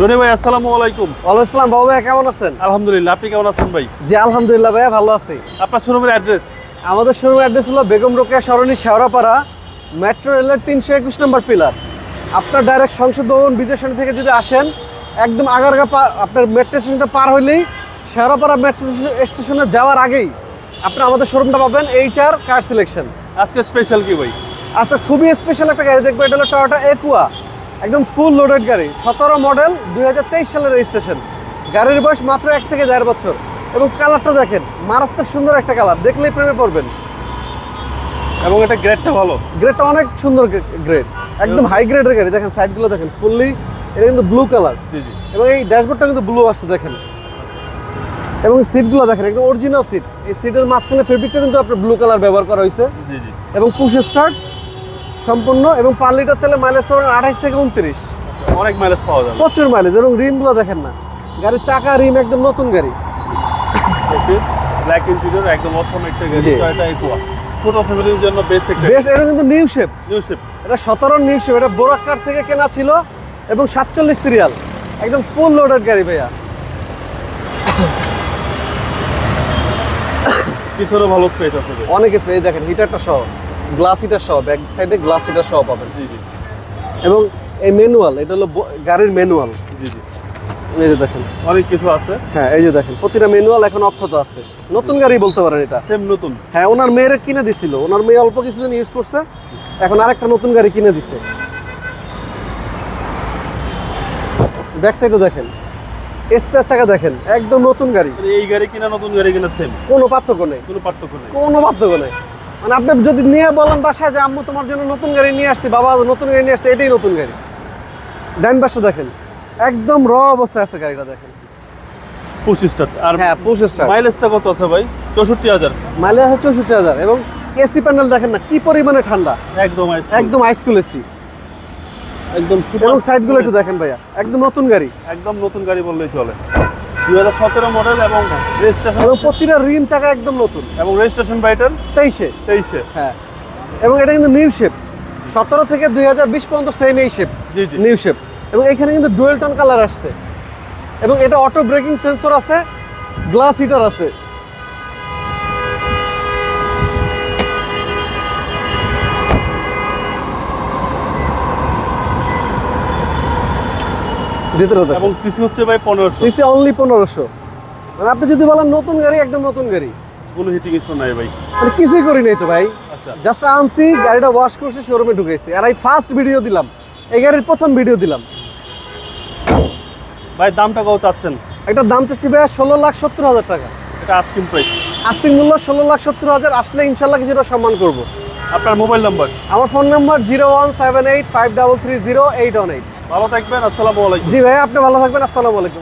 রনি ভাই আসসালামু আলাইকুম। ওয়ালাইকুম আসসালাম। বাবু ভাই কেমন আছেন? আলহামদুলিল্লাহ, আপনি কেমন আছেন ভাই? জি আলহামদুলিল্লাহ ভাইয়া ভালো আছি। আপনার শোরুমের অ্যাড্রেস? আমাদের শোরুমের অ্যাড্রেস হলো বেগম রোকেয়া সরণি শেওড়াপাড়া, মেট্রো রেলের 321 নম্বর পিলার। আপনার ডাইরেক্ট সংসদ ভবন বিজয় সরণি থেকে যদি আসেন, একদম আগারগা আপনার মেট্রো স্টেশনটা পার হইলেই শেওড়াপাড়া মেট্রো স্টেশনে যাওয়ার আগেই আপনি আমাদের শোরুমটা পাবেন, HR কার সিলেকশন। আজকে স্পেশাল কি ভাই? আজকে খুবই স্পেশাল একটা গাড়ি দেখবো, এটা হলো টয়োটা একুয়া, একদম ফুল লোডেড গাড়ি, 17 মডেল, 2023 সালের রেজিস্ট্রেশন। গাড়ির বয়স মাত্র 1 থেকে 1.5 বছর এবং কালারটা দেখেন, মারাত্মক সুন্দর একটা কালার, দেখলেই প্রেমে পড়বেন। এবং এটা গ্রেডটা ভালো, গ্রেডটা অনেক সুন্দর গ্রেড, একদম হাই গ্রেডের গাড়ি। দেখেন সাইডগুলো দেখেন, ফুললি এটা কিন্তু ব্লু কালার। জি জি। এবং এই ড্যাশবোর্ডটা কিন্তু ব্লু আসছে দেখেন, এবং সিটগুলো দেখেন একদম অরিজিনাল সিট। এই সিটের মাঝখানে ফেব্রিকটা কিন্তু আপনার ব্লু কালার ব্যবহার করা হয়েছে। জি জি। এবং পুশ স্টার্ট সম্পূর্ণ, এবং 5 লিটার তেলে মাইলেজ পাবেন 28 থেকে 29। অনেক মাইলেজ পাওয়া যাবে, প্রচুর মাইলেজ। এবং রিমগুলো দেখেন না, গাড়ির চাকা রিম একদম নতুন গাড়ি। ওকে, ব্ল্যাক ইন্টেরিয়র, একদম অসম একটা গাড়ি। জি। টয়োটা একুয়া ছোট ফ্যামিলির জন্য বেস্ট একটা বেশ, এটা কিন্তু নিউ শেপ, নিউ শেপ। এটা 17 নিউ শেপ, এটা বোরাক্কার থেকে কেনা ছিল এবং 47 সিরিয়াল, একদম ফুল লোডেড গাড়ি ভাইয়া। পিছনে ভালো স্পেস আছে ভাই। অনেক স্পেস, এই দেখেন হিটারটা সহ, গ্লাস হিটার সহ, ব্যাক সাইডে গ্লাস হিটার সহ পাবেন। জি জি। এবং এই ম্যানুয়াল, এটা হলো গাড়ির ম্যানুয়াল। জি জি। এই যে দেখেন, অনেক কিছু আছে। হ্যাঁ এই যে দেখেন, প্রতিটা ম্যানুয়াল এখন অক্ষত আছে, নতুন গাড়ি বলতে পারেন এটা। সেম নতুন। হ্যাঁ, ওনার মেয়ের কিনে দিছিল, ওনার মেয়ে অল্প কিছুদিন ইউজ করছে, এখন আরেকটা নতুন গাড়ি কিনে দিছে। ব্যাক সাইডে দেখেন, স্পেয়ার চাকা দেখেন, একদম নতুন গাড়ি, এই গাড়ি কিনা নতুন গাড়ি কিনা সেম, কোনো পার্থক্য নেই, কোনো পার্থক্য নেই। কোনো পার্থক্য নেই। মানে আপনি যদি নিয়ে বলেন বাসায় যে আম্মু তোমার জন্য নতুন গাড়ি নিয়ে আসছি, বাবা নতুন গাড়ি নিয়ে আসছে, এটাই নতুন গাড়ি। ডাইন পাশে দেখেন, একদম র অবস্থায় আছে গাড়িটা দেখেন। Push start. আর হ্যাঁ, পুশ স্টার্ট। মাইলেজটা কত আছে ভাই? 64,000। মাইলেজ হচ্ছে 64,000। এবং এসি প্যানেল দেখেন না কি পরিমাণে ঠান্ডা, একদম আইস, একদম আইসকুল এসি। একদম সুপার। এবং সাইডগুলো একটু দেখেন ভাইয়া, একদম নতুন গাড়ি, একদম নতুন গাড়ি বললেই চলে। 2017 মডেল এবং রেজিস্ট্রেশন, এবং প্রতিটা রিম চাকা একদম নতুন। এবং রেজিস্ট্রেশন বাইটার 23-এ। 23-এ। হ্যাঁ, এবং এটা কিন্তু নিউ শেপ, 17 থেকে 2020 পর্যন্ত সেম এই শেপ, জি জি। New shape. এবং এখানে কিন্তু ডুয়েল টোন কালার আসছে, এবং এটা অটো ব্রেকিং সেন্সর আছে, গ্লাস হিটার আছে। এবং সিসি হচ্ছে ভাই 1500। CC only 1500। মানে আপনি যদি বলেন নতুন গাড়ি, একদম নতুন গাড়ি, কোনো হিটিং ইস্যু নাই ভাই। মানে কিছুই করি নাই তো ভাই, আচ্ছা। জাস্ট আনছি, গাড়িটা ওয়াশ করছি, শোরুমে ঢুকেছি, আর এই ফার্স্ট ভিডিও দিলাম, এই গাড়ির প্রথম ভিডিও দিলাম। ভাই দামটা কত চাচ্ছেন? একটা দাম চাচ্ছি ভাইয়া 16,70,000 টাকা। এটা আস্কিং প্রাইস। আস্কিং মূল্য 16,70,000, আসলে ইনশাল্লাহ কিছুটা সম্মান করব। আপনার মোবাইল নাম্বার? আমার ফোন নাম্বার 01785330818। ভালো থাকবেন, আসসালামু আলাইকুম। জি ভাই, আপনি ভালো থাকবেন, আসসালামু আলাইকুম।